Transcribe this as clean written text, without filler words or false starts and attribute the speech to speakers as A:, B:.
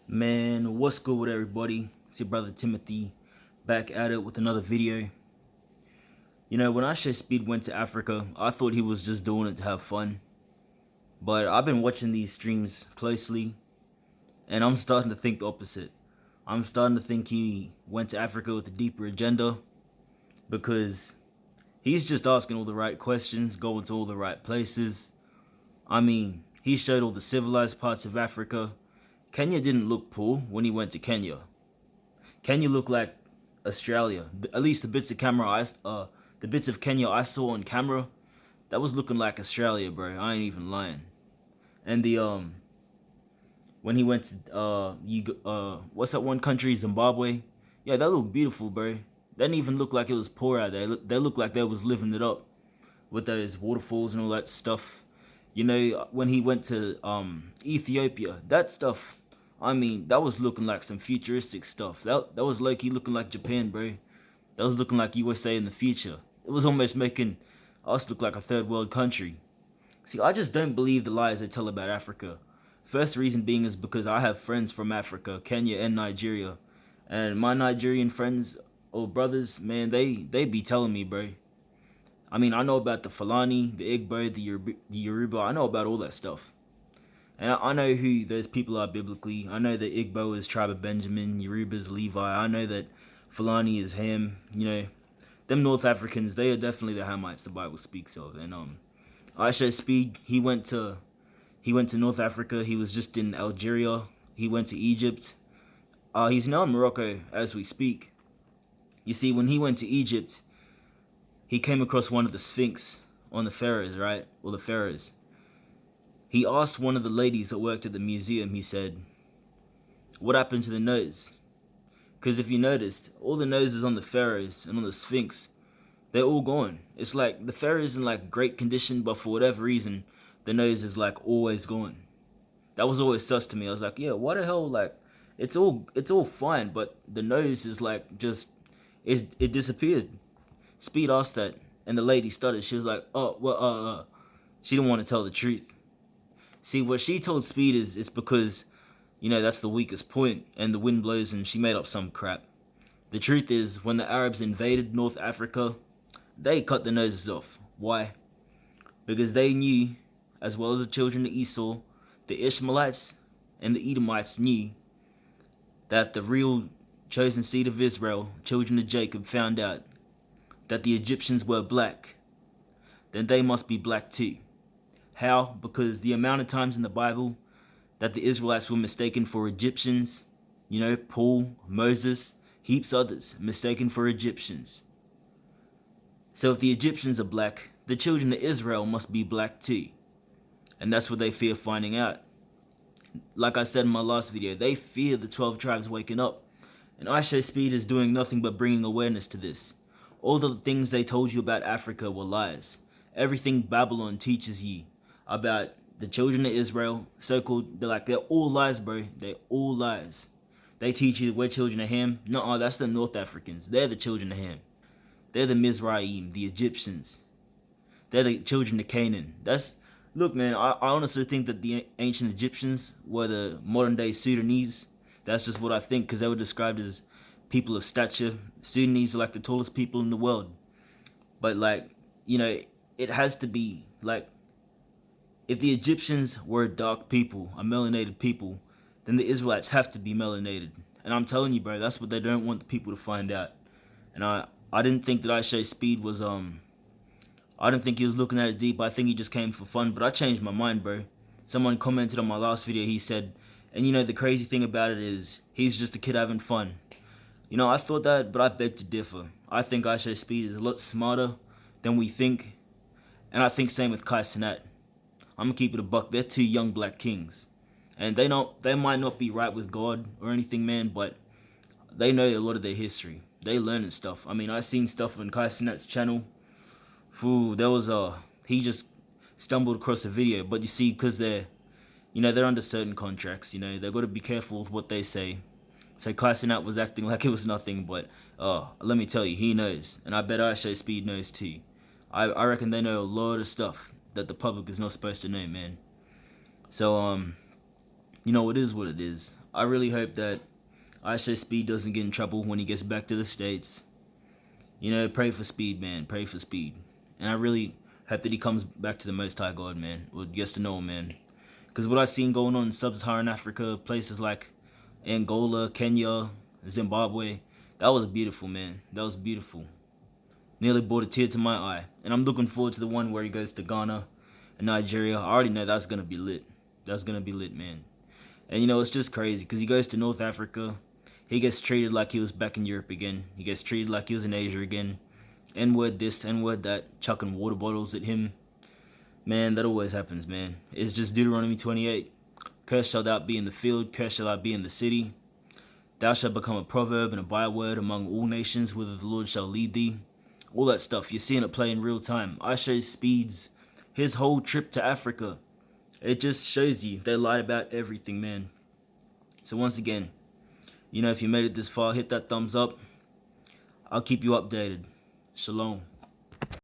A: Man, what's good with everybody? It's your brother Timothy back at it with another video. When Ishowspeed went to Africa, I thought he was just doing it to have fun. But I've been watching these streams closely, and I'm starting to think the opposite. I'm starting to think he went to Africa with a deeper agenda because he's just asking all the right questions, going to all the right places. I mean, he showed all the civilized parts of Africa. Kenya didn't look poor when he went to Kenya. Kenya looked like Australia. At least the bits of Kenya I saw on camera, that was looking like Australia, bro. I ain't even lying. And the when he went to what's that one country, Zimbabwe? Yeah, that looked beautiful, bro. That didn't even look like it was poor out there. They looked like they was living it up with those waterfalls and all that stuff. When he went to Ethiopia, that stuff, I mean, that was looking like some futuristic stuff. That was like he looking like Japan, bro. That was looking like USA in the future. It was almost making us look like a third world country. See, I just don't believe the lies they tell about Africa. First reason being is because I have friends from Africa, Kenya and Nigeria. And my Nigerian friends or brothers, man, they be telling me, bro. I mean, I know about the Fulani, the Igbo, the Yoruba. I know about all that stuff. And I know who those people are biblically. I know that Igbo is tribe of Benjamin, Yoruba is Levi. I know that Fulani is Ham. Them North Africans, they are definitely the Hamites the Bible speaks of. And Ishowspeed, he went to North Africa. He was just in Algeria. He went to Egypt. He's now in Morocco as we speak. You see, when he went to Egypt, he came across one of the Sphinx on the pharaohs, right? Or the pharaohs. He asked one of the ladies that worked at the museum, he said, what happened to the nose? Because if you noticed, all the noses on the pharaohs and on the Sphinx, they're all gone. It's like the pharaoh's in like great condition, but for whatever reason, the nose is like always gone. That was always sus to me. I was like, yeah, what the hell? Like, it's all fine, but the nose is like just it disappeared. Speed asked that, and the lady stuttered. She was like, oh, well, she didn't want to tell the truth. See, what she told Speed is it's because that's the weakest point, and the wind blows, and she made up some crap. The truth is, when the Arabs invaded North Africa, they cut the noses off. Why? Because they knew, as well as the children of Esau, the Ishmaelites and the Edomites knew that the real chosen seed of Israel, children of Jacob, found out that the Egyptians were black, then they must be black too. How? Because the amount of times in the Bible that the Israelites were mistaken for Egyptians, Paul, Moses, heaps others mistaken for Egyptians. So if the Egyptians are black, the children of Israel must be black too. And that's what they fear finding out. Like I said in my last video, they fear the 12 tribes waking up. And Ishowspeed is doing nothing but bringing awareness to this. All the things they told you about Africa were lies. Everything Babylon teaches you about the children of Israel, so-called, they're all lies, bro. They're all lies. They teach you that we're children of Ham. No, that's the North Africans. They're the children of Ham. They're the Mizraim, the Egyptians. They're the children of Canaan. Look, man, I honestly think that the ancient Egyptians were the modern day Sudanese. That's just what I think, because they were described as people of stature. Sudanese are like the tallest people in the world. But it has to be like, if the Egyptians were a dark people, a melanated people, then the Israelites have to be melanated. And I'm telling you, bro, that's what they don't want the people to find out. And I didn't think that Ishowspeed was I didn't think he was looking at it deep. I think he just came for fun. But I changed my mind, bro. Someone commented on my last video. He said, and the crazy thing about it is, he's just a kid having fun. I thought that, but I beg to differ. I think Ishowspeed is a lot smarter than we think. And I think same with Kai Cenat. I'm gonna keep it a buck. They're two young black kings. And they might not be right with God or anything, man, but they know a lot of their history. They learning stuff. I mean, I seen stuff on Kai Cenat's channel. There was he just stumbled across a video, but you see, because they're under certain contracts, they've got to be careful with what they say. So Kai Cenat was acting like it was nothing, but let me tell you, he knows, and I bet Ishowspeed knows too. I reckon they know a lot of stuff that the public is not supposed to know, man. So You know, it is what it is. I really hope that Ishowspeed doesn't get in trouble when he gets back to the States. You know, pray for Speed, man. Pray for Speed. And I really hope that he comes back to the Most High God, man. Or gets to know him, man. Because what I've seen going on in sub-Saharan Africa, places like Angola, Kenya, Zimbabwe, that was beautiful, man. That was beautiful. Nearly brought a tear to my eye. And I'm looking forward to the one where he goes to Ghana and Nigeria. I already know that's going to be lit. That's going to be lit, man. And you know, it's just crazy because he goes to North Africa. He gets treated like he was back in Europe again. He gets treated like he was in Asia again. N-word this, N-word that, chucking water bottles at him. Man, that always happens, man. It's just Deuteronomy 28. Cursed shall thou be in the field, cursed shall thou be in the city. Thou shalt become a proverb and a byword among all nations, whither the Lord shall lead thee. All that stuff, you're seeing it play in real time. Ishowspeed's his whole trip to Africa. It just shows you they lied about everything, man. So once again, you know, if you made it this far, hit that thumbs up. I'll keep you updated. Shalom.